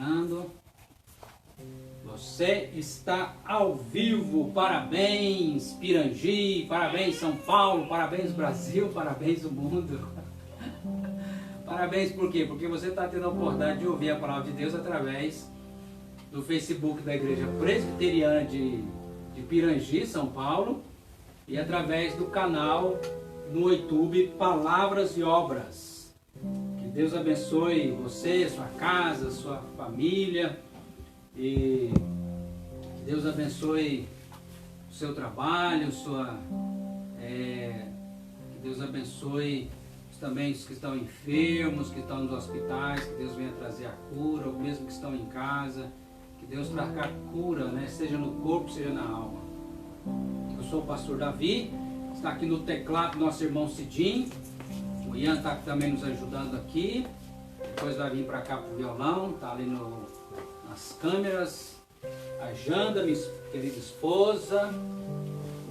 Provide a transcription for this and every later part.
entrando. Você está ao vivo. Parabéns, Pirangi. Parabéns, São Paulo. Parabéns, Brasil. Parabéns, o mundo. Parabéns por quê? Porque você está tendo a oportunidade de ouvir a palavra de Deus através do Facebook da Igreja Presbiteriana de Pirangi, São Paulo, e através do canal no YouTube Palavras e Obras. Que Deus abençoe você, sua casa, sua família, e que Deus abençoe o seu trabalho, que Deus abençoe também os que estão enfermos, que estão nos hospitais, que Deus venha trazer a cura, ou mesmo que estão em casa, que Deus traga a cura, né? Seja no corpo, seja na alma. Eu sou o pastor Davi, está aqui no teclado nosso irmão Cidim, o Ian está também nos ajudando aqui, depois vai vir para cá para o violão, está ali nas câmeras, a Janda, minha querida esposa,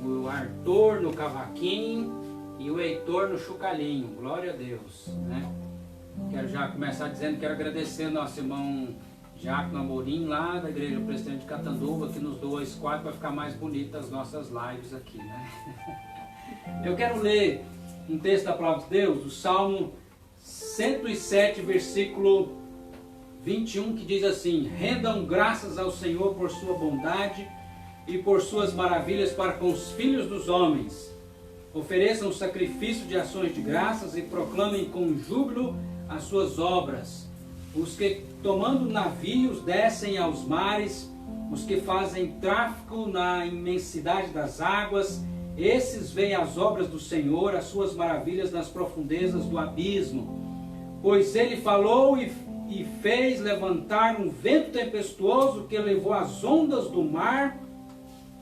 o Arthur no cavaquinho, e o Heitor no chocalhinho, glória a Deus, né? Quero já começar dizendo que quero agradecer ao nosso irmão Diácono Amorim, lá da Igreja Presbiteriana de Catanduva, que nos doa esse quadro para ficar mais bonita as nossas lives aqui, né? Eu quero ler um texto da palavra de Deus, do Salmo 107, versículo 21, que diz assim: rendam graças ao Senhor por sua bondade e por suas maravilhas para com os filhos dos homens. Ofereçam sacrifício de ações de graças e proclamem com júbilo as suas obras. Os que, tomando navios, descem aos mares, os que fazem tráfico na imensidade das águas, esses veem as obras do Senhor, as suas maravilhas nas profundezas do abismo. Pois ele falou e fez levantar um vento tempestuoso que levou as ondas do mar,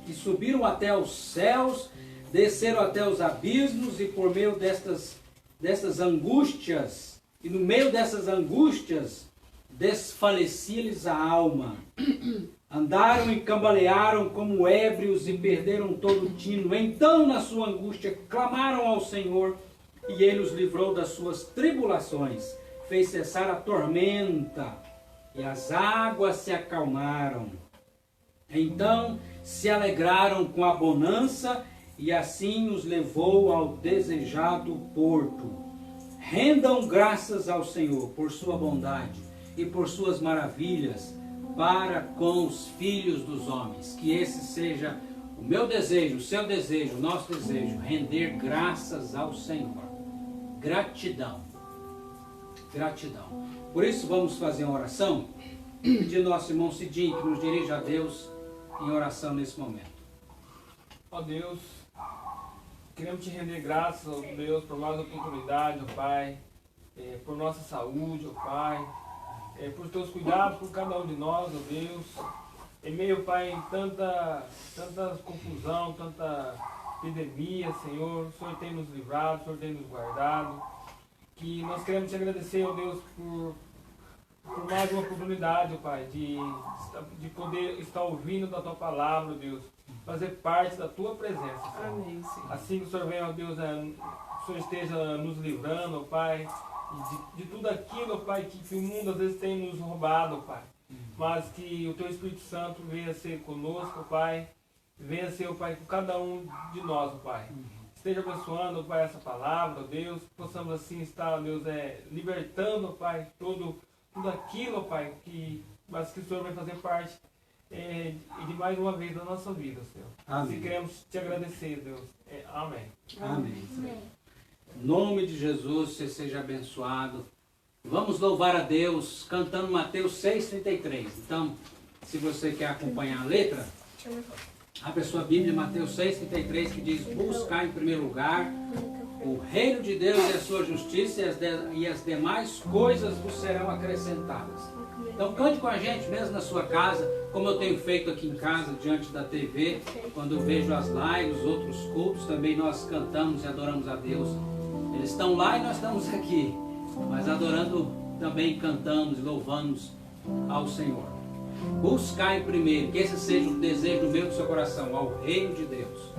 que subiram até os céus, desceram até os abismos, e por meio destas angústias, e no meio dessas angústias, desfalecia-lhes a alma. Andaram e cambalearam como ébrios e perderam todo o tino. Então, na sua angústia, clamaram ao Senhor, e Ele os livrou das suas tribulações. Fez cessar a tormenta, e as águas se acalmaram. Então, se alegraram com a bonança, e assim os levou ao desejado porto. Rendam graças ao Senhor por sua bondade e por suas maravilhas para com os filhos dos homens. Que esse seja o meu desejo, o seu desejo, o nosso desejo, render graças ao Senhor. Gratidão. Gratidão. Por isso vamos fazer uma oração, pedir ao nosso irmão Cidim que nos dirija a Deus em oração nesse momento. Ó Deus, queremos te render graças, ó Deus, por mais oportunidade, ó Pai, por nossa saúde, ó Pai, por teus cuidados por cada um de nós, ó Deus. Em meio, Pai, em tanta confusão, tanta epidemia, Senhor, o Senhor tem nos livrado, o Senhor tem nos guardado. Que nós queremos te agradecer, ó Deus, por mais uma oportunidade, ó Pai, de poder estar ouvindo da tua palavra, ó Deus, fazer parte da tua presença, Senhor. Amém, Senhor. Assim que o Senhor venha, ó Deus, o Senhor esteja nos livrando, ó Pai, de tudo aquilo, ó Pai, que o mundo às vezes tem nos roubado, ó Pai. Mas que o teu Espírito Santo venha ser conosco, ó Pai, venha ser, ó Pai, com cada um de nós, ó Pai. Esteja abençoando, ó Pai, essa palavra, ó Deus, que possamos assim estar, ó Deus, libertando, ó Pai, tudo aquilo, ó Pai, mas que o Senhor vai fazer parte e de mais uma vez da nossa vida, Senhor. Amém. Assim queremos te agradecer, Deus. Amém. Amém. Em nome de Jesus, você seja abençoado. Vamos louvar a Deus cantando Mateus 6,33. Então, se você quer acompanhar a letra, abre a sua Bíblia, Mateus 6,33, que diz: buscar em primeiro lugar o reino de Deus e a sua justiça, e as demais coisas vos serão acrescentadas. Então cante com a gente mesmo na sua casa, como eu tenho feito aqui em casa, diante da TV, quando eu vejo as lives, outros cultos, também nós cantamos e adoramos a Deus. Eles estão lá e nós estamos aqui, mas adorando também cantamos e louvamos ao Senhor. Buscar em primeiro, que esse seja o desejo do meu e do seu coração, ao reino de Deus.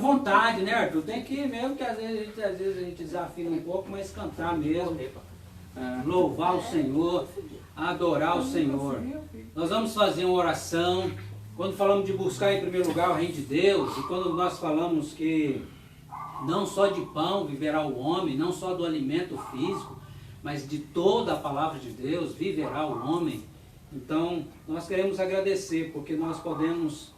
vontade, né, Arthur? Tem que ir mesmo, que às vezes a gente desafina um pouco, mas cantar mesmo. Louvar o Senhor, adorar o Senhor. Nós vamos fazer uma oração. Quando falamos de buscar em primeiro lugar o reino de Deus, e quando nós falamos que não só de pão viverá o homem, não só do alimento físico, mas de toda a palavra de Deus viverá o homem. Então, nós queremos agradecer, porque nós podemos,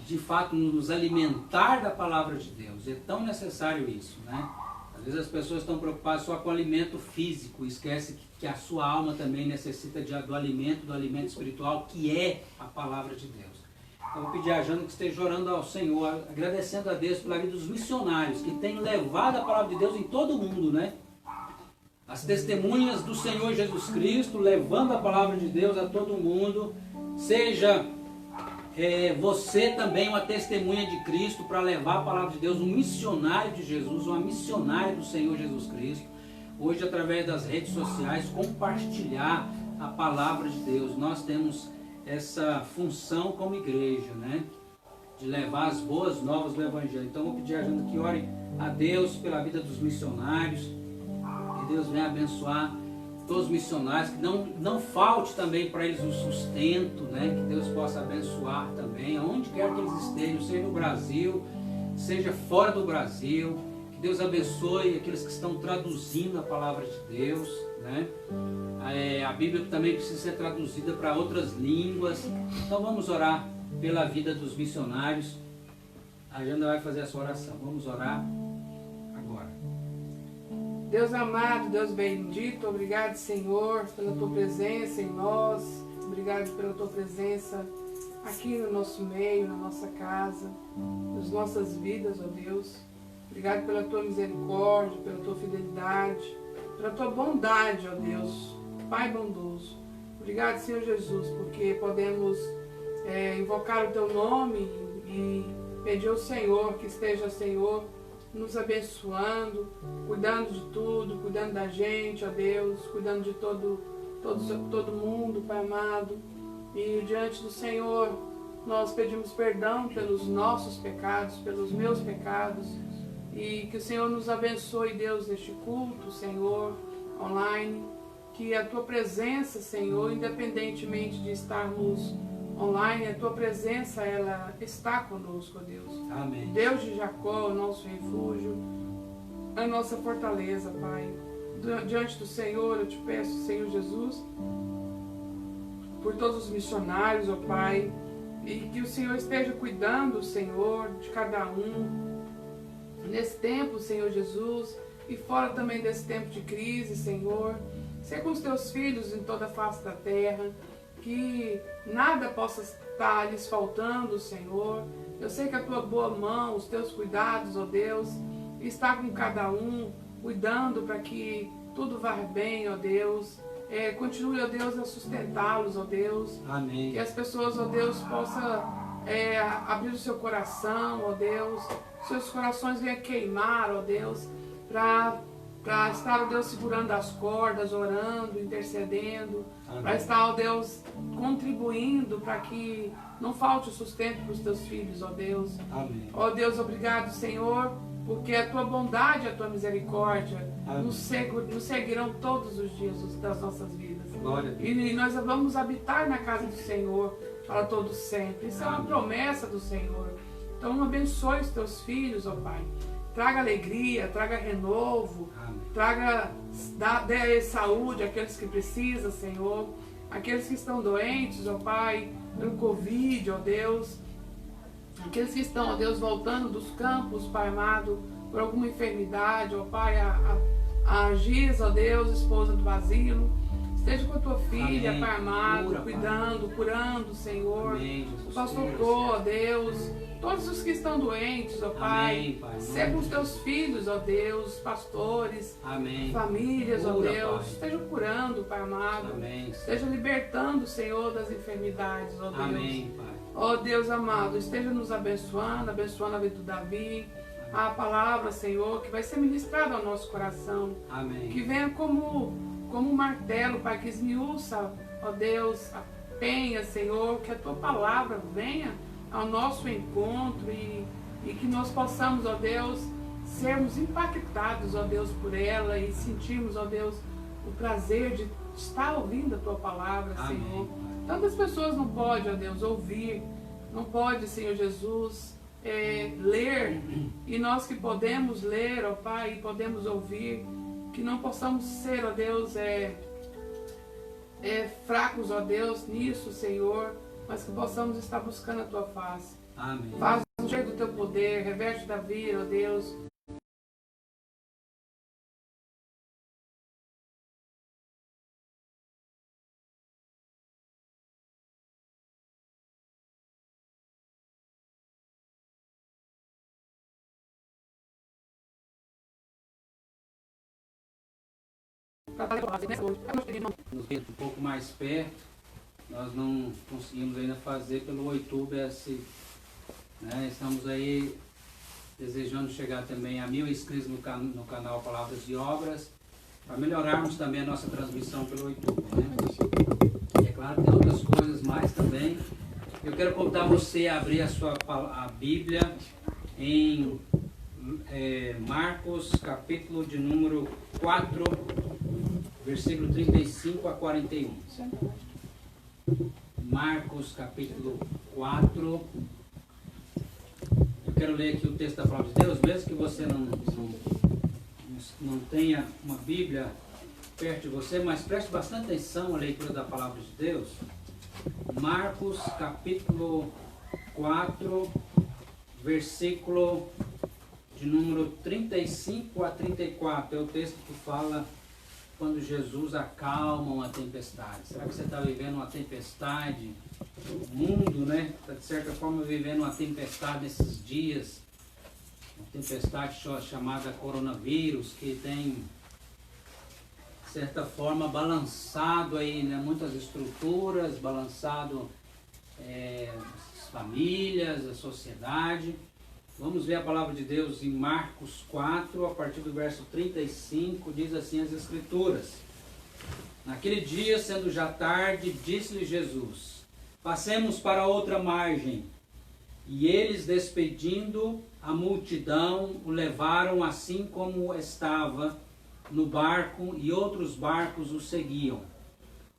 de fato, nos alimentar da palavra de Deus. É tão necessário isso, né? Às vezes as pessoas estão preocupadas só com o alimento físico, esquece que a sua alma também necessita do alimento espiritual, que é a palavra de Deus. Eu vou pedir a Jana que esteja orando ao Senhor, agradecendo a Deus pela vida dos missionários, que têm levado a palavra de Deus em todo o mundo, né? As testemunhas do Senhor Jesus Cristo, levando a palavra de Deus a todo mundo. Seja você também uma testemunha de Cristo para levar a palavra de Deus, um missionário de Jesus, uma missionária do Senhor Jesus Cristo. Hoje, através das redes sociais, compartilhar a palavra de Deus. Nós temos essa função como igreja, né? De levar as boas novas do Evangelho. Então, eu vou pedir a Jana que ore a Deus pela vida dos missionários. Que Deus venha abençoar todos os missionários, que não falte também para eles o sustento, né? Que Deus possa abençoar também, aonde quer que eles estejam, seja no Brasil, seja fora do Brasil. Que Deus abençoe aqueles que estão traduzindo a palavra de Deus, né? A Bíblia também precisa ser traduzida para outras línguas. Então vamos orar pela vida dos missionários. A Jana vai fazer essa oração. Vamos orar agora. Deus amado, Deus bendito, obrigado, Senhor, pela Tua presença em nós. Obrigado pela Tua presença aqui no nosso meio, na nossa casa, nas nossas vidas, ó Deus. Obrigado pela Tua misericórdia, pela Tua fidelidade, pela Tua bondade, ó Deus, Pai bondoso. Obrigado, Senhor Jesus, porque podemos invocar o Teu nome e pedir ao Senhor que esteja, Senhor, nos abençoando, cuidando de tudo, cuidando da gente, ó Deus, cuidando de todo mundo, Pai amado. E diante do Senhor, nós pedimos perdão pelos nossos pecados, pelos meus pecados, e que o Senhor nos abençoe, Deus, neste culto, Senhor, online, que a Tua presença, Senhor, independentemente de estarmos online, a Tua presença, ela está conosco, ó Deus. Amém. Deus de Jacó, o nosso refúgio, a nossa fortaleza, Pai. Diante do Senhor, eu te peço, Senhor Jesus, por todos os missionários, ó Pai, e que o Senhor esteja cuidando, Senhor, de cada um, nesse tempo, Senhor Jesus, e fora também desse tempo de crise, Senhor. Ser com os Teus filhos em toda a face da terra, que nada possa estar lhes faltando, Senhor. Eu sei que a Tua boa mão, os Teus cuidados, ó Deus, está com cada um, cuidando para que tudo vá bem, ó Deus. Continue, ó Deus, a sustentá-los, ó Deus. Amém. Que as pessoas, ó Deus, possam abrir o seu coração, ó Deus. Seus corações venham queimar, ó Deus, para estar, ó Deus, segurando as cordas, orando, intercedendo, para estar, ó Deus, contribuindo para que não falte o sustento para os Teus filhos, ó Deus. Amém. Ó Deus, obrigado, Senhor, porque a Tua bondade e a Tua misericórdia nos seguirão todos os dias das nossas vidas. Glória a Deus. E nós vamos habitar na casa do Senhor para todos sempre. Isso é uma promessa do Senhor. Então abençoe os Teus filhos, ó Pai. Traga alegria, traga renovo, Amém. traga dê saúde àqueles que precisam, Senhor. Aqueles que estão doentes, ó Pai, pelo Covid, ó Deus. Aqueles que estão, ó Deus, voltando dos campos, Pai amado, por alguma enfermidade, ó Pai, a Giz, ó Deus, esposa do Basílio. Esteja com a Tua filha, Amém. Pai amado, Cura, cuidando, curando, Senhor. Amém, Jesus. O pastor Cô, ó Deus, todos os que estão doentes, ó Pai. Amém, Pai. Seja com os Teus filhos, ó Deus, pastores, Amém. famílias, ó Cura, Deus. Pai. Esteja curando, Pai amado. Amém. Esteja libertando, Senhor, das enfermidades, ó Deus. Amém, Pai. Ó Deus amado, esteja nos abençoando, abençoando a vida do Davi. A palavra, Senhor, que vai ser ministrada ao nosso coração. Amém. Que venha como um martelo, Pai, que esmiuça, ó Deus, a penha, Senhor, que a Tua palavra venha, ao nosso encontro e que nós possamos, ó Deus, sermos impactados, ó Deus, por ela e sentirmos, ó Deus, o prazer de estar ouvindo a Tua palavra, Amém. Senhor. Tantas pessoas não podem, ó Deus, ouvir, não pode, Senhor Jesus, ler, e nós que podemos ler, ó Pai, e podemos ouvir, que não possamos ser, ó Deus, fracos, ó Deus, nisso, Senhor, mas que possamos estar buscando a Tua face. Amém. Faz um jeito do Teu poder, reverte da vida, ó Deus. Nos um pouco mais perto, nós não conseguimos ainda fazer pelo YouTube esse, né? Estamos aí desejando chegar também a 1000 inscritos no canal Palavras e Obras, para melhorarmos também a nossa transmissão pelo YouTube, né? E é claro que tem outras coisas mais também. Eu quero convidar você a abrir a Bíblia em Marcos, capítulo de número 4, versículo 35 a 41. Marcos, capítulo 4. Eu quero ler aqui o texto da palavra de Deus, mesmo que você não tenha uma Bíblia perto de você, mas preste bastante atenção à leitura da palavra de Deus. Marcos, capítulo 4, versículo de número 35 a 34. É o texto que fala quando Jesus acalma uma tempestade. Será que você está vivendo uma tempestade? O mundo, né? Está de certa forma vivendo uma tempestade nesses dias. Uma tempestade chamada coronavírus, que tem, de certa forma, balançado aí, né? Muitas estruturas, balançado as famílias, a sociedade. Vamos ver a palavra de Deus em Marcos 4, a partir do verso 35, diz assim as Escrituras. Naquele dia, sendo já tarde, disse-lhe Jesus: passemos para outra margem. E eles, despedindo a multidão, o levaram assim como estava no barco, e outros barcos o seguiam.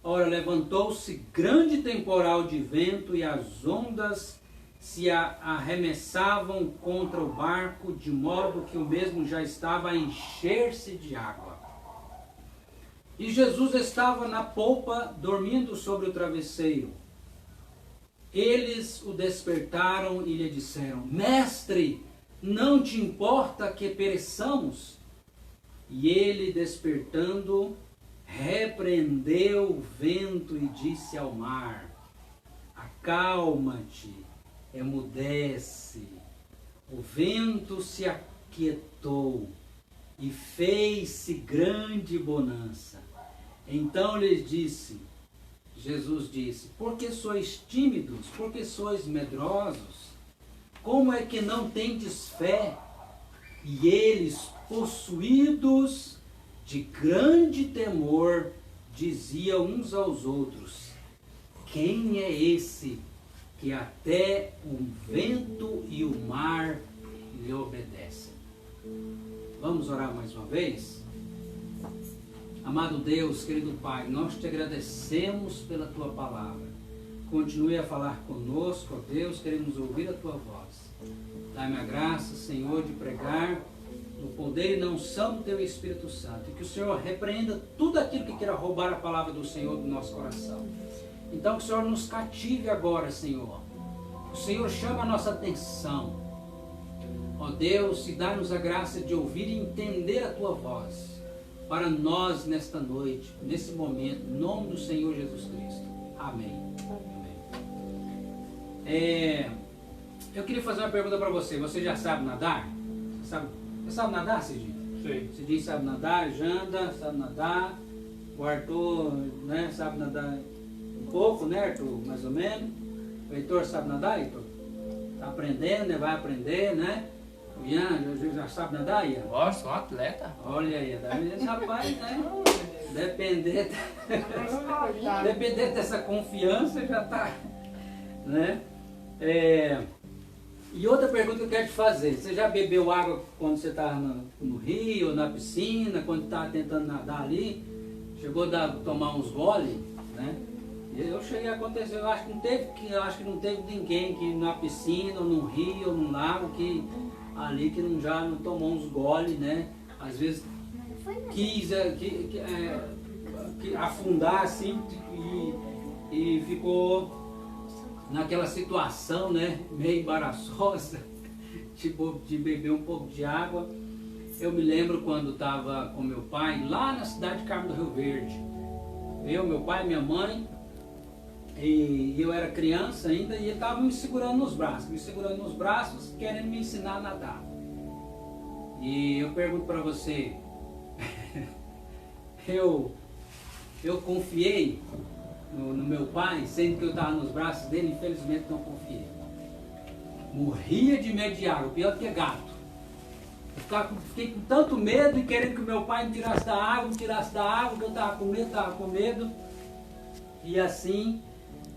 Ora, levantou-se grande temporal de vento, e as ondas se arremessavam contra o barco, de modo que o mesmo já estava a encher-se de água. E Jesus estava na polpa, dormindo sobre o travesseiro. Eles o despertaram e lhe disseram: Mestre, não te importa que pereçamos? E ele, despertando, repreendeu o vento e disse ao mar: acalma-te, emudece. O vento se aquietou e fez-se grande bonança. Então lhes disse, Jesus disse: por que sois tímidos? Por que sois medrosos? Como é que não tendes fé? E eles, possuídos de grande temor, diziam uns aos outros: quem é esse que até o vento e o mar lhe obedecem? Vamos orar mais uma vez? Amado Deus, querido Pai, nós te agradecemos pela Tua palavra. Continue a falar conosco, ó Deus, queremos ouvir a Tua voz. Dá-me a graça, Senhor, de pregar no poder e na unção do Teu Espírito Santo. E que o Senhor repreenda tudo aquilo que queira roubar a palavra do Senhor do nosso coração. Então que o Senhor nos cative agora, Senhor. O Senhor chama a nossa atenção. Ó Deus, e dá-nos a graça de ouvir e entender a Tua voz. Para nós nesta noite, nesse momento, em nome do Senhor Jesus Cristo. Amém. Eu queria fazer uma pergunta para você. Você já sabe nadar? Você sabe nadar, Cidinho? Sim. Cidinho sabe nadar, Janda sabe nadar, o Arthur, né, sabe nadar um pouco, né, Arthur? Mais ou menos. O Heitor sabe nadar, Heitor? Está aprendendo, né? Vai aprender, né? O Ian já sabe nadar, Ian? Nossa, sou um atleta. Olha aí, esse rapaz, né? Depender dessa confiança já está, né? E outra pergunta que eu quero te fazer, você já bebeu água quando você estava no rio, na piscina, quando estava tentando nadar ali? Chegou a tomar uns goles, né? Eu cheguei a acontecer, eu acho que não teve ninguém que na piscina, ou no rio, ou no lago, que já não tomou uns goles, né? Às vezes quis afundar assim e ficou naquela situação, né, meio embaraçosa, tipo, de beber um pouco de água. Eu me lembro quando estava com meu pai lá na cidade de Carmo do Rio Verde. Meu pai e minha mãe, e eu era criança ainda, e ele estava me segurando nos braços, querendo me ensinar a nadar. E eu pergunto para você, eu confiei no meu pai, sendo que eu estava nos braços dele, infelizmente não confiei. Morria de medo de água, pior do que gato. Fiquei com tanto medo e querendo que o meu pai me tirasse da água, que eu estava com medo. E assim,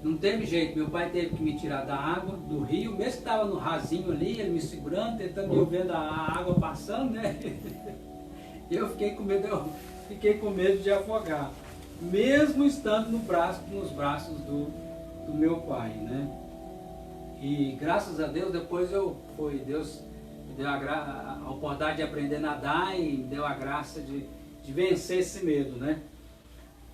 não teve jeito, meu pai teve que me tirar da água, do rio, mesmo que estava no rasinho ali, ele me segurando, tentando me vendo a água passando, né? E eu fiquei com medo de afogar, mesmo estando nos braços do meu pai, né? E graças a Deus, depois Deus me deu a oportunidade de aprender a nadar e me deu a graça de vencer esse medo, né?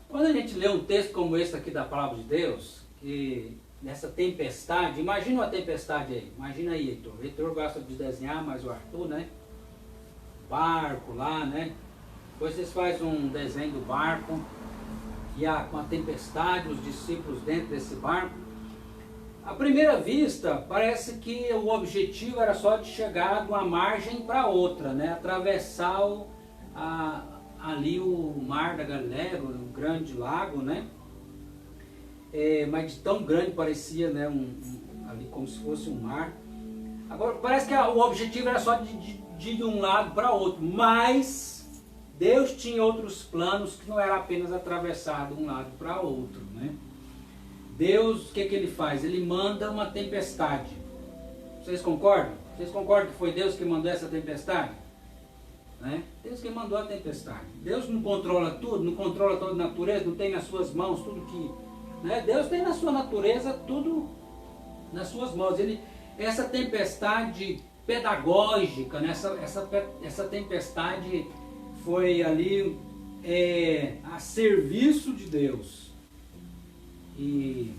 Quando a gente lê um texto como esse aqui da Palavra de Deus, que nessa tempestade, imagina uma tempestade aí, imagina aí, Heitor. O Heitor gosta de desenhar, mas o Arthur, né? Barco lá, né? Depois vocês fazem um desenho do barco, e com a tempestade, os discípulos dentro desse barco. À primeira vista, parece que o objetivo era só de chegar de uma margem para outra, né? Atravessar ali o mar da Galileia, o grande lago, né? Mas de tão grande parecia, né? Ali como se fosse um mar. Agora, parece que o objetivo era só de ir de um lado para outro, mas Deus tinha outros planos que não era apenas atravessar de um lado para outro, né? Deus, o que ele faz? Ele manda uma tempestade. Vocês concordam? Vocês concordam que foi Deus que mandou essa tempestade? Né? Deus que mandou a tempestade. Deus não controla tudo, não controla toda a natureza, não tem nas suas mãos tudo que... Né? Deus tem na sua natureza tudo nas suas mãos. Essa tempestade pedagógica, né? essa tempestade foi ali a serviço de Deus. E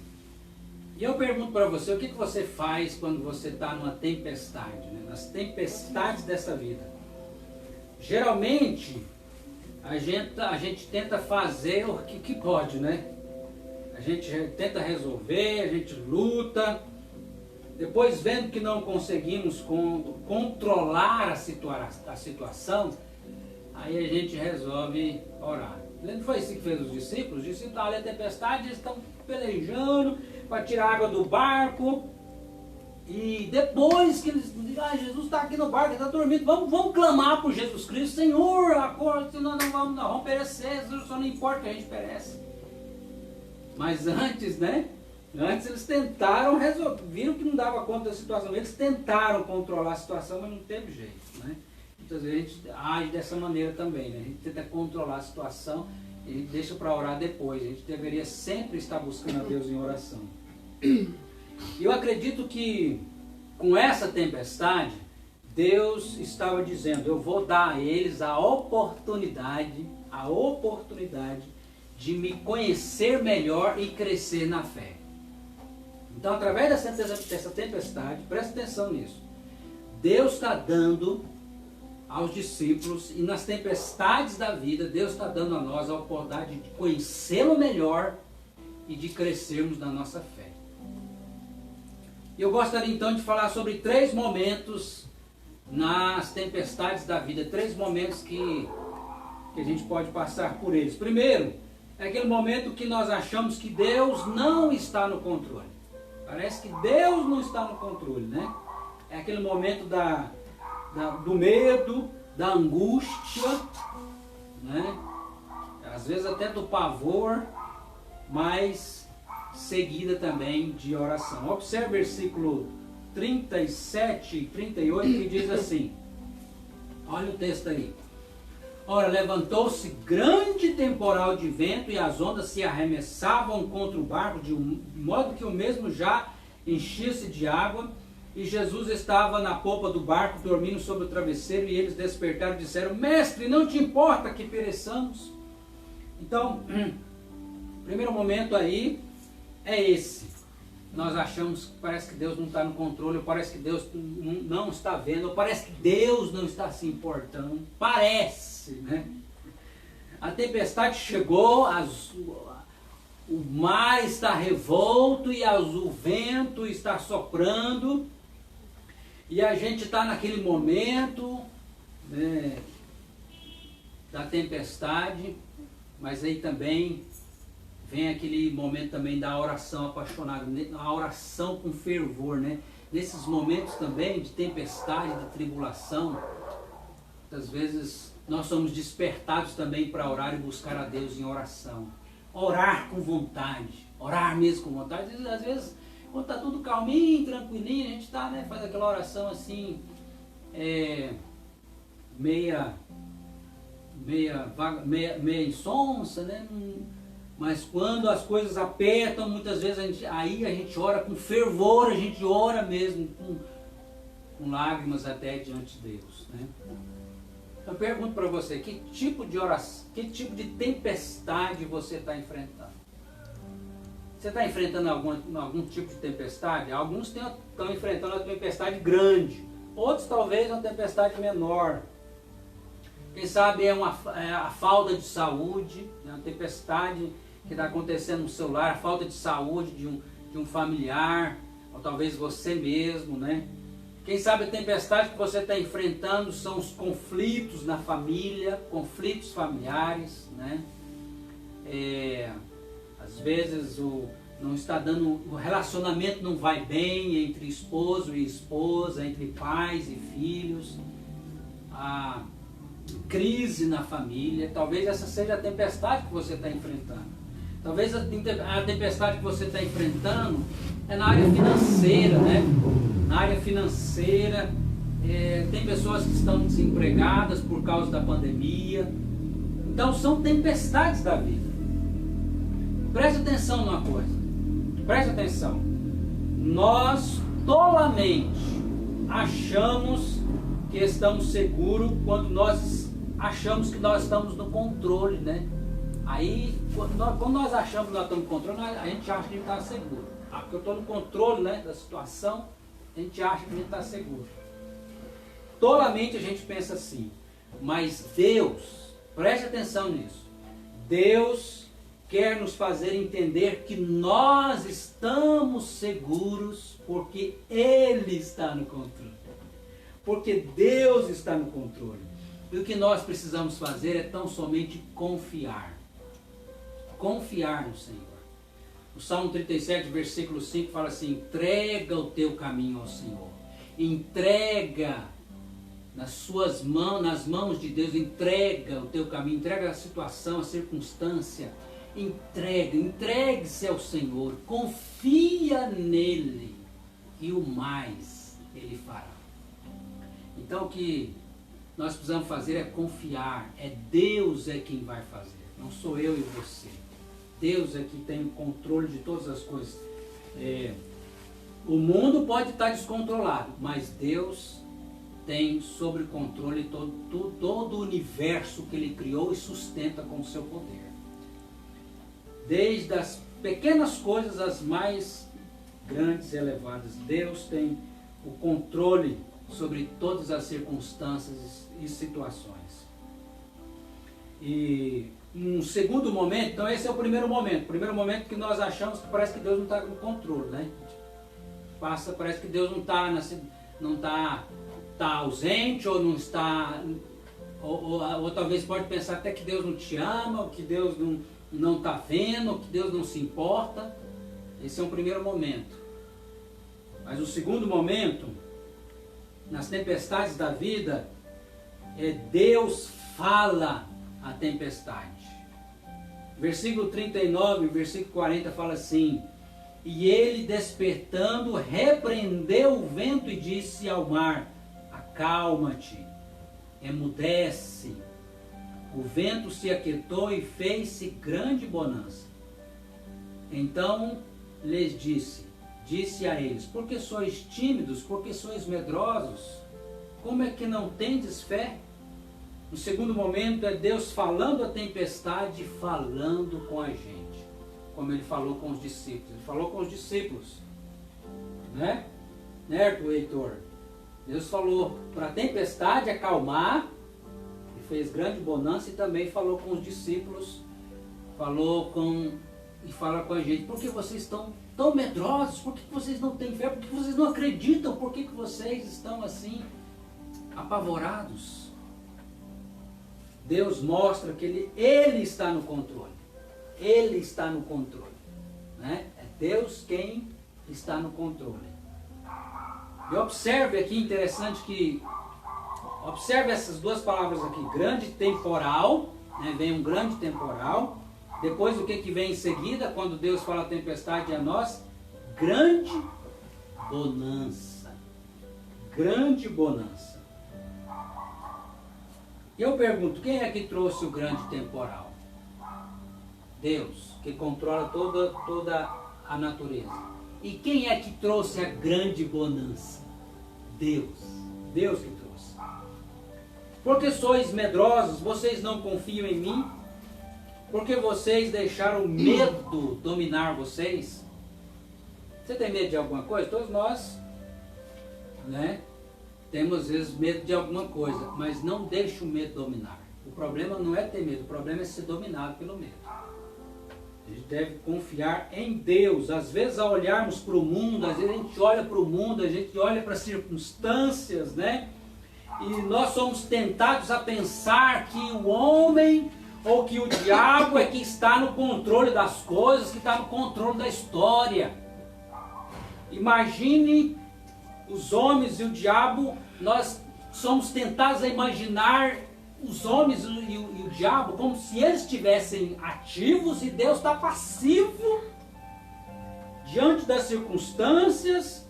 eu pergunto para você, o que você faz quando você está numa tempestade, né? Nas tempestades dessa vida? Geralmente, a gente tenta fazer o que pode, né? A gente tenta resolver, a gente luta. Depois, vendo que não conseguimos controlar a situação, aí a gente resolve orar. Não foi isso que fez os discípulos? Os discípulos estavam ali na tempestade, eles estão pelejando para tirar água do barco. E depois que eles dizem, Jesus está aqui no barco, ele está dormindo, vamos clamar por Jesus Cristo, Senhor, acorda, senão não vamos perecer, só não importa que a gente perece. Mas antes, né? Antes eles tentaram resolver, viram que não dava conta da situação, eles tentaram controlar a situação, mas não teve jeito, né? Muitas vezes a gente age dessa maneira também, né? A gente tenta controlar a situação e a gente deixa para orar depois. A gente deveria sempre estar buscando a Deus em oração. Eu acredito que com essa tempestade, Deus estava dizendo, eu vou dar a eles a oportunidade de me conhecer melhor e crescer na fé. Então, através dessa tempestade, presta atenção nisso, Deus está dando aos discípulos, e nas tempestades da vida, Deus está dando a nós a oportunidade de conhecê-lo melhor e de crescermos na nossa fé. Eu gostaria então de falar sobre 3 momentos nas tempestades da vida, 3 momentos que a gente pode passar por eles. Primeiro, é aquele momento que nós achamos que Deus não está no controle. Parece que Deus não está no controle, né? É aquele momento do medo, da angústia, né? Às vezes até do pavor, mas seguida também de oração. Observe o versículo 37 e 38 que diz assim, olha o texto aí. Ora, levantou-se grande temporal de vento e as ondas se arremessavam contra o barco, de modo que o mesmo já enchia-se de água. E Jesus estava na popa do barco, dormindo sobre o travesseiro, e eles despertaram e disseram, mestre, não te importa que pereçamos? Então, o primeiro momento aí é esse. Nós achamos que parece que Deus não está no controle, ou parece que Deus não está vendo, ou parece que Deus não está se importando. Parece, né? A tempestade chegou, o mar está revolto e o vento está soprando, e a gente está naquele momento, né, da tempestade, mas aí também vem aquele momento também da oração apaixonada, a oração com fervor, né? Nesses momentos também de tempestade, de tribulação, muitas vezes nós somos despertados também para orar e buscar a Deus em oração. Orar com vontade, orar mesmo com vontade. Às vezes, quando está tudo calminho, tranquilinho, a gente está, né, faz aquela oração assim, meia insonsa, né? Mas quando as coisas apertam, muitas vezes aí a gente ora com fervor, a gente ora mesmo com lágrimas até diante de Deus, né? Então eu pergunto para você, que tipo de oração, que tipo de tempestade você está enfrentando? Você está enfrentando algum tipo de tempestade? Alguns estão enfrentando uma tempestade grande, outros talvez uma tempestade menor. Quem sabe é a falta de saúde, né? Uma tempestade que está acontecendo no seu lar, a falta de saúde de um familiar, ou talvez você mesmo, né? Quem sabe a tempestade que você está enfrentando são os conflitos na família, conflitos familiares, né? Às vezes o relacionamento não vai bem entre esposo e esposa, entre pais e filhos, a crise na família. Talvez essa seja a tempestade que você está enfrentando. Talvez a tempestade que você está enfrentando é na área financeira, né? Na área financeira, tem pessoas que estão desempregadas por causa da pandemia. Então são tempestades da vida. Preste atenção numa coisa. Preste atenção. Nós tolamente achamos que estamos seguros quando nós achamos que nós estamos no controle, né? Aí, quando nós achamos que nós estamos no controle, a gente acha que a gente está seguro. Porque eu estou no controle, né, da situação, a gente acha que a gente está seguro. Tolamente a gente pensa assim. Mas Deus, preste atenção nisso, Deus quer nos fazer entender que nós estamos seguros porque Ele está no controle. Porque Deus está no controle. E o que nós precisamos fazer é tão somente confiar. Confiar no Senhor. O Salmo 37, versículo 5 fala assim: entrega o teu caminho ao Senhor. Entrega nas mãos de Deus, entrega o teu caminho, entrega a situação, a circunstância. Entregue-se ao Senhor. Confia nele e o mais Ele fará. Então o que nós precisamos fazer é confiar. Deus é quem vai fazer. Não sou eu e você. Deus é que tem o controle de todas as coisas. O mundo pode estar descontrolado, mas Deus tem sob controle todo o universo que Ele criou e sustenta com o seu poder. Desde as pequenas coisas às mais grandes e elevadas, Deus tem o controle sobre todas as circunstâncias e situações. E um segundo momento, então esse é o primeiro momento que nós achamos que parece que Deus não está no controle, né? Parece que Deus não está ausente, ou não está, ou talvez pode pensar até que Deus não te ama, ou que Deus não está vendo, ou que Deus não se importa. Esse é o primeiro momento. Mas o segundo momento, nas tempestades da vida, Deus fala a tempestade. Versículo 39, versículo 40 fala assim: E ele, despertando, repreendeu o vento e disse ao mar: acalma-te, emudece. O vento se aquietou e fez-se grande bonança. Então lhes disse a eles: por que sois tímidos, por que sois medrosos? Como é que não tendes fé? No segundo momento é Deus falando à tempestade, falando com a gente, como ele falou com os discípulos. Ele falou com os discípulos, né? Certo, Heitor? Deus falou para a tempestade acalmar, e fez grande bonança, e também falou com os discípulos, e fala com a gente: por que vocês estão tão medrosos? Por que vocês não têm fé? Por que vocês não acreditam? Por que vocês estão assim apavorados? Deus mostra que Ele está no controle. Ele está no controle, né? É Deus quem está no controle. E observe aqui, interessante que observe essas duas palavras aqui: grande temporal, né? Vem um grande temporal. Depois o que vem em seguida, quando Deus fala a tempestade a nós? Grande bonança. Grande bonança. E eu pergunto: quem é que trouxe o grande temporal? Deus, que controla toda a natureza. E quem é que trouxe a grande bonança? Deus. Deus que trouxe. Porque sois medrosos, vocês não confiam em mim? Porque vocês deixaram o medo dominar vocês? Você tem medo de alguma coisa? Todos nós, né? Temos às vezes medo de alguma coisa, mas não deixe o medo dominar. O problema não é ter medo, o problema é ser dominado pelo medo. A gente deve confiar em Deus. Às vezes, ao olharmos para o mundo, às vezes a gente olha para o mundo, a gente olha para as circunstâncias, né? E nós somos tentados a pensar que o homem ou que o diabo é que está no controle das coisas, que está no controle da história. Imagine os homens e o diabo. Nós somos tentados a imaginar os homens e o diabo como se eles estivessem ativos e Deus está passivo diante das circunstâncias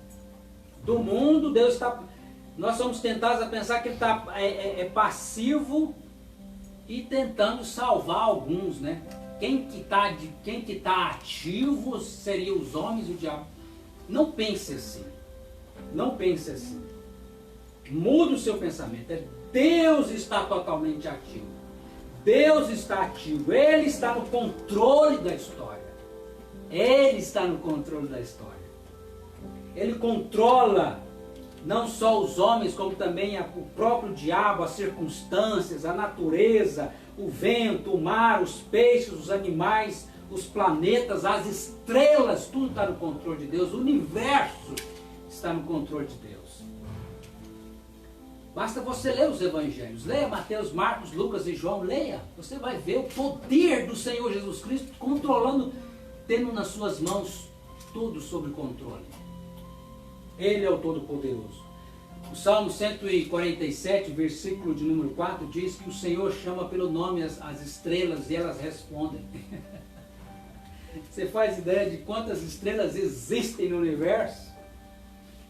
do mundo. Nós somos tentados a pensar que ele está passivo e tentando salvar alguns, né? Quem que está ativo seria os homens e o diabo. Não pense assim. Não pense assim. Muda o seu pensamento. Deus está totalmente ativo. Deus está ativo. Ele está no controle da história. Ele está no controle da história. Ele controla não só os homens, como também o próprio diabo, as circunstâncias, a natureza, o vento, o mar, os peixes, os animais, os planetas, as estrelas, tudo está no controle de Deus. O universo está no controle de Deus. Basta você ler os evangelhos. Leia Mateus, Marcos, Lucas e João. Leia. Você vai ver o poder do Senhor Jesus Cristo controlando, tendo nas suas mãos tudo sob controle. Ele é o Todo-Poderoso. O Salmo 147, versículo de número 4, diz que o Senhor chama pelo nome as estrelas e elas respondem. Você faz ideia de quantas estrelas existem no universo?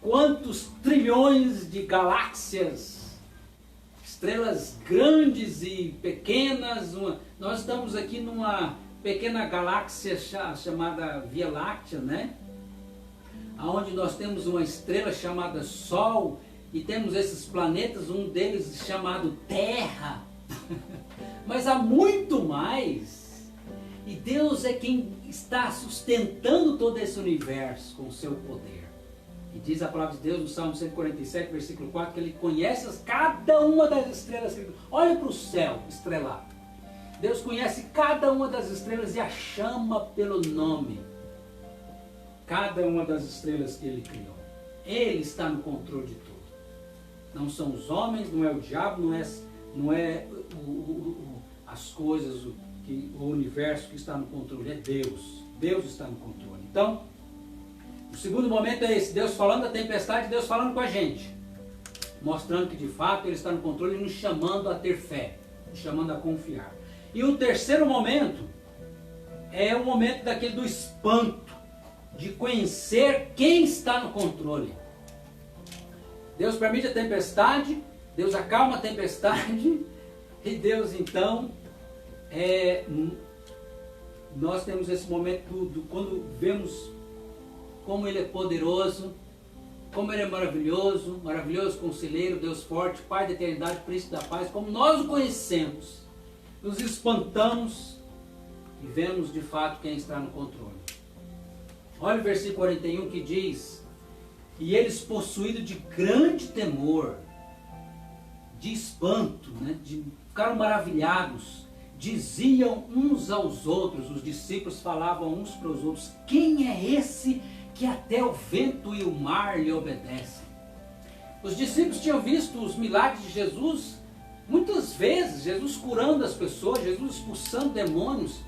Quantos trilhões de galáxias? Estrelas grandes e pequenas. Nós estamos aqui numa pequena galáxia chamada Via Láctea, né? Onde nós temos uma estrela chamada Sol e temos esses planetas, um deles chamado Terra. Mas há muito mais. E Deus é quem está sustentando todo esse universo com o seu poder. E diz a palavra de Deus no Salmo 147, versículo 4, que Ele conhece cada uma das estrelas. Olha para o céu estrelado. Deus conhece cada uma das estrelas e a chama pelo nome. Cada uma das estrelas que Ele criou. Ele está no controle de tudo. Não são os homens, não é o diabo, não é as coisas, o universo que está no controle. É Deus. Deus está no controle. Então, o segundo momento é esse. Deus falando da tempestade, Deus falando com a gente. Mostrando que de fato Ele está no controle e nos chamando a ter fé. Nos chamando a confiar. E o terceiro momento é o momento do espanto. de conhecer quem está no controle. Deus permite a tempestade, Deus acalma a tempestade, e Deus então, nós temos esse momento quando vemos como Ele é poderoso, como Ele é maravilhoso, maravilhoso conselheiro, Deus forte, Pai da eternidade, Príncipe da paz, como nós o conhecemos, nos espantamos e vemos de fato quem está no controle. Olha o versículo 41 que diz: e eles, possuídos de grande temor, de espanto, né, ficaram maravilhados, diziam uns aos outros, os discípulos falavam uns para os outros: quem é esse que até o vento e o mar lhe obedecem? Os discípulos tinham visto os milagres de Jesus muitas vezes, Jesus curando as pessoas, Jesus expulsando demônios,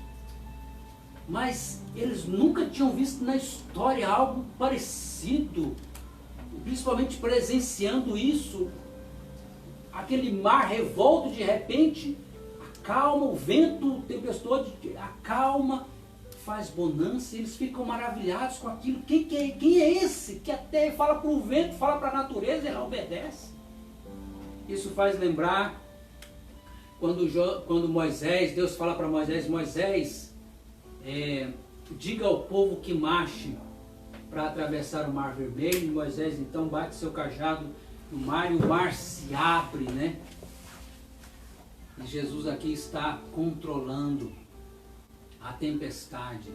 mas eles nunca tinham visto na história algo parecido, principalmente presenciando isso. Aquele mar revolto de repente acalma, o vento tempestuoso acalma, faz bonança, e eles ficam maravilhados com aquilo. Quem é esse que até fala para o vento, fala para a natureza e ela obedece? Isso faz lembrar quando Moisés, Deus fala para Moisés, diga ao povo que marche para atravessar o Mar Vermelho. E Moisés então bate seu cajado no mar e o mar se abre, né? E Jesus aqui está controlando a tempestade,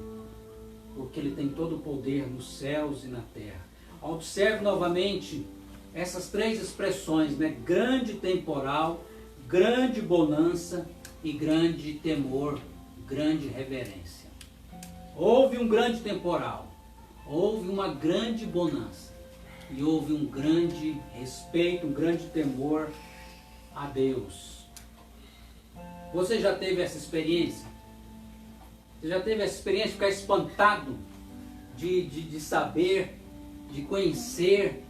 porque Ele tem todo o poder nos céus e na terra. Observe novamente essas três expressões, né? Grande temporal, grande bonança e grande temor, grande reverência. Houve um grande temporal, houve uma grande bonança e houve um grande respeito, um grande temor a Deus. Você já teve essa experiência? Você já teve essa experiência de ficar espantado, de saber, de conhecer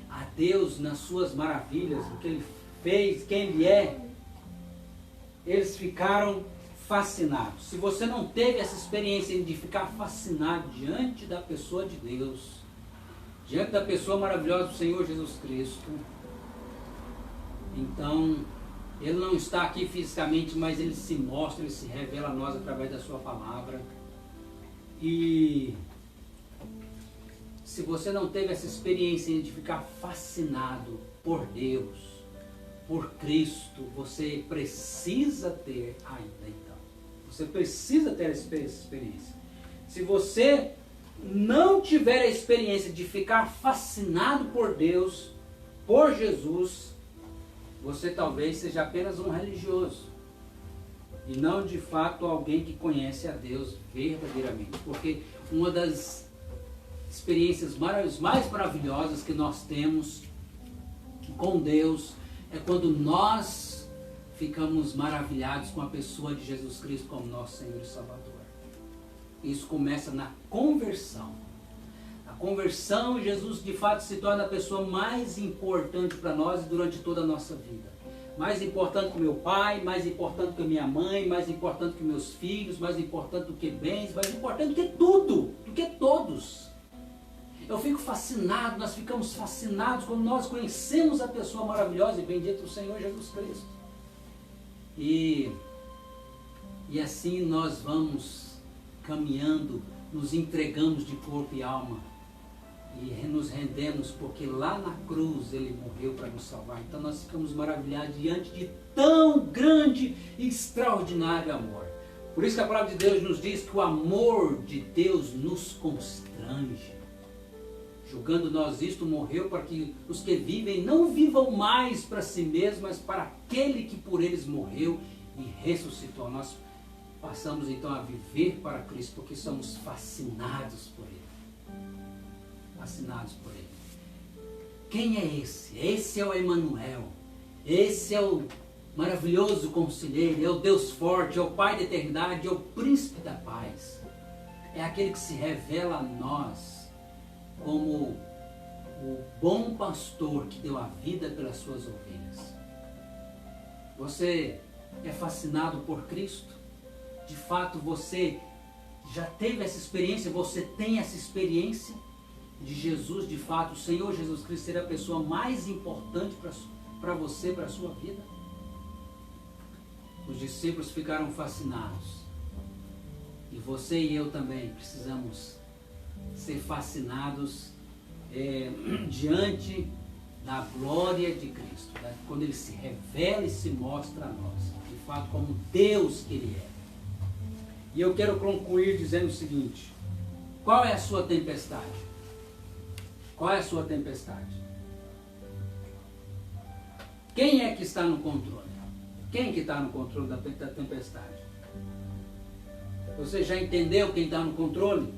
a Deus nas suas maravilhas, o que Ele fez, quem Ele é? Eles ficaram fascinados. Se você não teve essa experiência de ficar fascinado diante da pessoa de Deus, diante da pessoa maravilhosa do Senhor Jesus Cristo, então Ele não está aqui fisicamente, mas Ele se mostra, Ele se revela a nós através da sua palavra. E se você não teve essa experiência de ficar fascinado por Deus, por Cristo, você precisa ter ainda então. Você precisa ter essa experiência. Se você não tiver a experiência de ficar fascinado por Deus, por Jesus, você talvez seja apenas um religioso e não de fato alguém que conhece a Deus verdadeiramente. Porque uma das experiências mais maravilhosas que nós temos com Deus é quando nós ficamos maravilhados com a pessoa de Jesus Cristo como nosso Senhor e Salvador. Isso começa na conversão. A conversão, Jesus de fato se torna a pessoa mais importante para nós durante toda a nossa vida. Mais importante que meu pai, mais importante que minha mãe, mais importante que meus filhos, mais importante do que bens, mais importante do que tudo, do que todos. Eu fico fascinado, nós ficamos fascinados quando nós conhecemos a pessoa maravilhosa e bendita do Senhor Jesus Cristo. E assim nós vamos caminhando, nos entregamos de corpo e alma e nos rendemos, porque lá na cruz Ele morreu para nos salvar. Então nós ficamos maravilhados diante de tão grande e extraordinário amor. Por isso que a palavra de Deus nos diz que o amor de Deus nos constrange. Julgando nós isto, morreu para que os que vivem não vivam mais para si mesmos, mas para aquele que por eles morreu e ressuscitou. Nós passamos então a viver para Cristo, porque somos fascinados por Ele. Fascinados por Ele. Quem é esse? Esse é o Emanuel. Esse é o maravilhoso conselheiro, é o Deus forte, é o Pai da eternidade, é o Príncipe da paz. É aquele que se revela a nós como o bom pastor que deu a vida pelas suas ovelhas. Você é fascinado por Cristo? De fato, você já teve essa experiência, você tem essa experiência de Jesus, de fato, o Senhor Jesus Cristo ser a pessoa mais importante para você, para a sua vida? Os discípulos ficaram fascinados. E você e eu também precisamos ser fascinados diante da glória de Cristo, né? Quando Ele se revela e se mostra a nós, de fato, como Deus que Ele é. E eu quero concluir dizendo o seguinte: qual é a sua tempestade? Qual é a sua tempestade? Quem é que está no controle? Quem que está no controle da tempestade? Você já entendeu quem está no controle?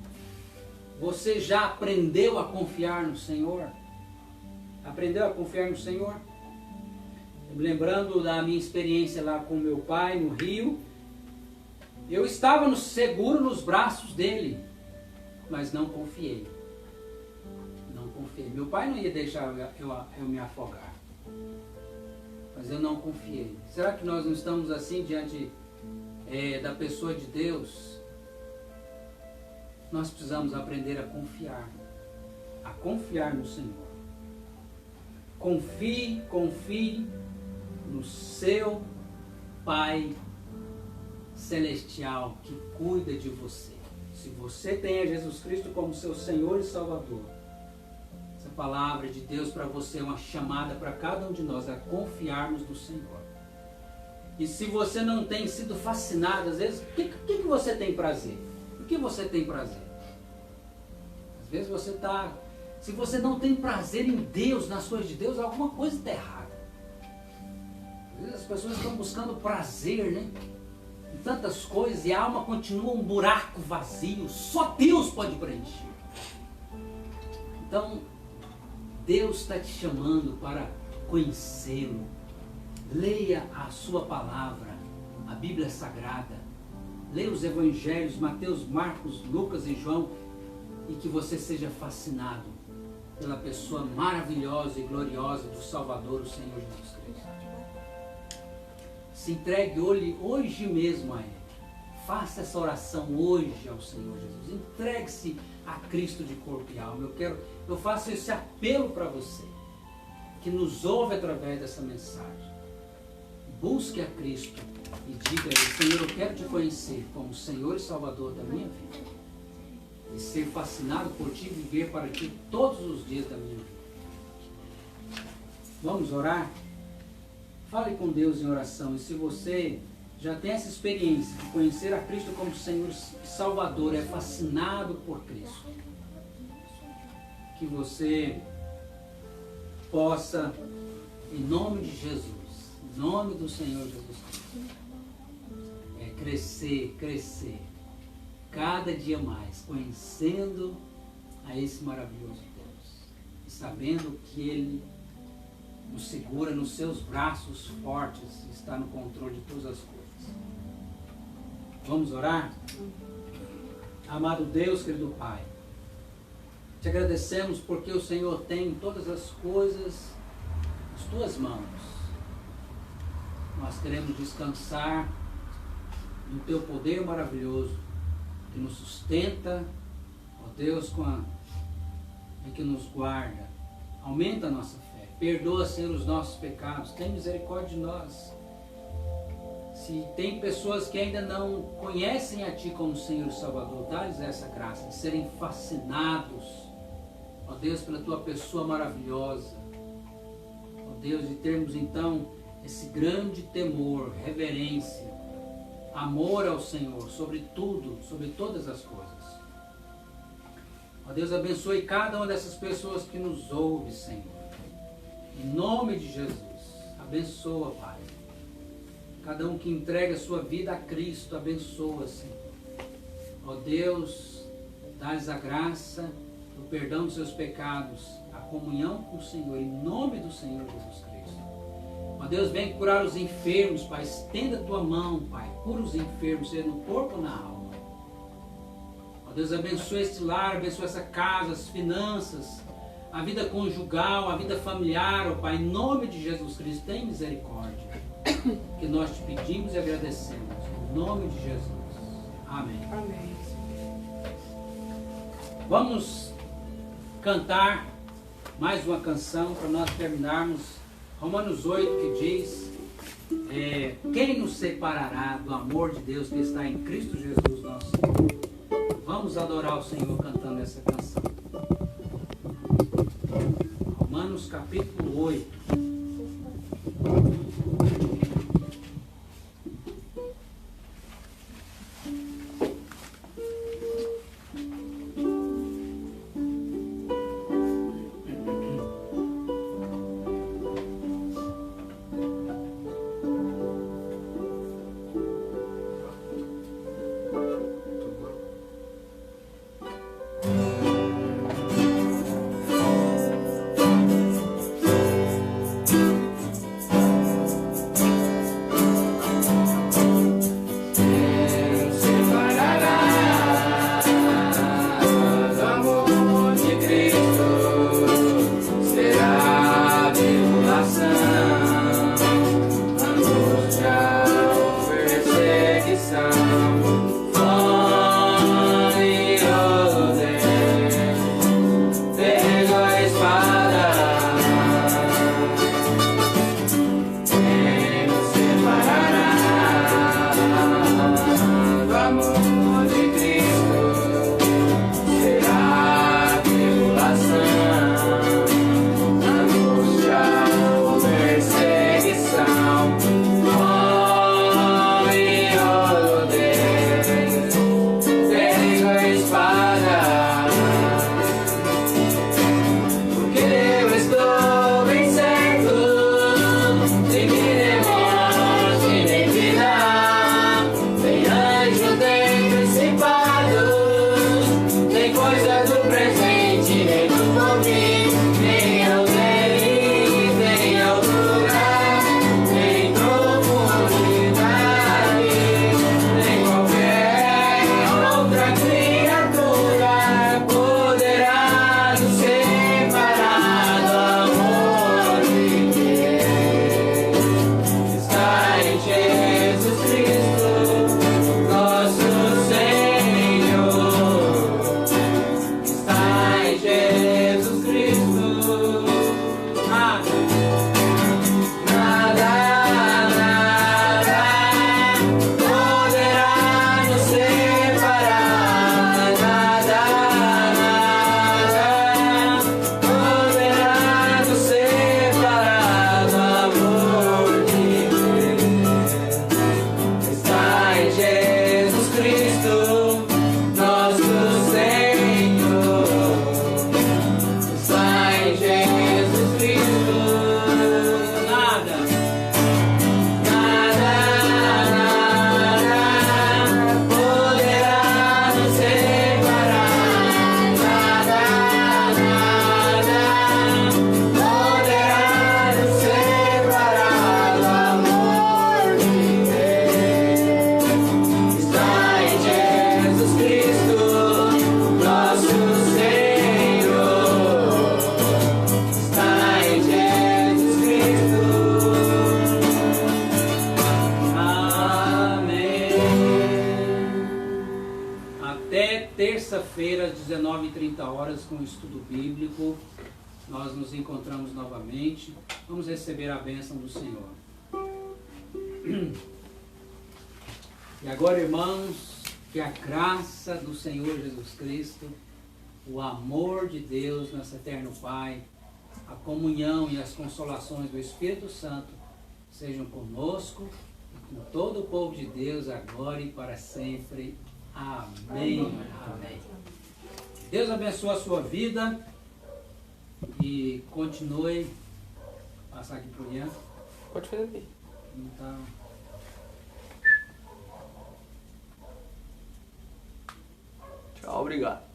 Você já aprendeu a confiar no Senhor? Aprendeu a confiar no Senhor? Lembrando da minha experiência lá com meu pai no Rio, eu estava seguro nos braços dele, mas não confiei. Não confiei. Meu pai não ia deixar eu me afogar, mas eu não confiei. Será que nós não estamos assim diante da pessoa de Deus? Nós precisamos aprender a confiar no Senhor. Confie no seu Pai Celestial que cuida de você. Se você tem a Jesus Cristo como seu Senhor e Salvador, essa palavra de Deus para você é uma chamada para cada um de nós a confiarmos no Senhor. E se você não tem sido fascinado, às vezes, o que você tem prazer? O que você tem prazer? Às vezes você está... Se você não tem prazer em Deus, nas coisas de Deus, alguma coisa está errada. Às vezes as pessoas estão buscando prazer, né? Em tantas coisas, e a alma continua um buraco vazio. Só Deus pode preencher. Então, Deus está te chamando para conhecê-lo. Leia a sua palavra, a Bíblia Sagrada. Leia os Evangelhos, Mateus, Marcos, Lucas e João, e que você seja fascinado pela pessoa maravilhosa e gloriosa do Salvador, o Senhor Jesus Cristo. Se entregue hoje mesmo a Ele. Faça essa oração hoje ao Senhor Jesus. Entregue-se a Cristo de corpo e alma. Eu faço esse apelo para você, que nos ouve através dessa mensagem. Busque a Cristo e diga a Ele: Senhor, eu quero te conhecer como Senhor e Salvador da minha vida. E ser fascinado por ti e viver para ti todos os dias da minha vida. Vamos orar? Fale com Deus em oração. E se você já tem essa experiência de conhecer a Cristo como Senhor e Salvador, é fascinado por Cristo, que você possa, em nome de Jesus, em nome do Senhor Jesus Cristo, crescer cada dia mais, conhecendo a esse maravilhoso Deus e sabendo que Ele nos segura nos seus braços fortes e está no controle de todas as coisas. Vamos orar? Amado Deus, querido Pai, te agradecemos porque o Senhor tem todas as coisas nas tuas mãos. Nós queremos descansar no teu poder maravilhoso, que nos sustenta, ó Deus, e que nos guarda. Aumenta a nossa fé, perdoa, Senhor, os nossos pecados, tem misericórdia de nós. Se tem pessoas que ainda não conhecem a Ti como Senhor e Salvador, dá-lhes essa graça de serem fascinados, ó Deus, pela Tua pessoa maravilhosa, ó Deus, de termos então esse grande temor, reverência, amor ao Senhor, sobre tudo, sobre todas as coisas. Ó Deus, abençoe cada uma dessas pessoas que nos ouve, Senhor. Em nome de Jesus, abençoa, Pai. Cada um que entrega a sua vida a Cristo, abençoa, Senhor. Ó Deus, dá-lhes a graça, o perdão dos seus pecados, a comunhão com o Senhor, em nome do Senhor Jesus Cristo. Ó Deus, vem curar os enfermos, Pai. Estenda a tua mão, Pai. Cura os enfermos, seja no corpo ou na alma. Ó Deus, abençoe este lar, abençoe essa casa, as finanças, a vida conjugal, a vida familiar, ó Pai. Em nome de Jesus Cristo, tem misericórdia. Que nós te pedimos e agradecemos. Em nome de Jesus. Amém. Amém. Vamos cantar mais uma canção para nós terminarmos. Romanos 8, que diz: quem nos separará do amor de Deus que está em Cristo Jesus nosso Senhor? Vamos adorar o Senhor cantando essa canção. Romanos capítulo 8. Terça-feira, às 19h30, com o estudo bíblico, nós nos encontramos novamente. Vamos receber a bênção do Senhor. E agora, irmãos, que a graça do Senhor Jesus Cristo, o amor de Deus, nosso eterno Pai, a comunhão e as consolações do Espírito Santo sejam conosco e com todo o povo de Deus, agora e para sempre. Amém. Amém. Deus abençoe a sua vida e continue. Passar aqui para o Ian. Pode fazer aqui. Então, tchau, obrigado.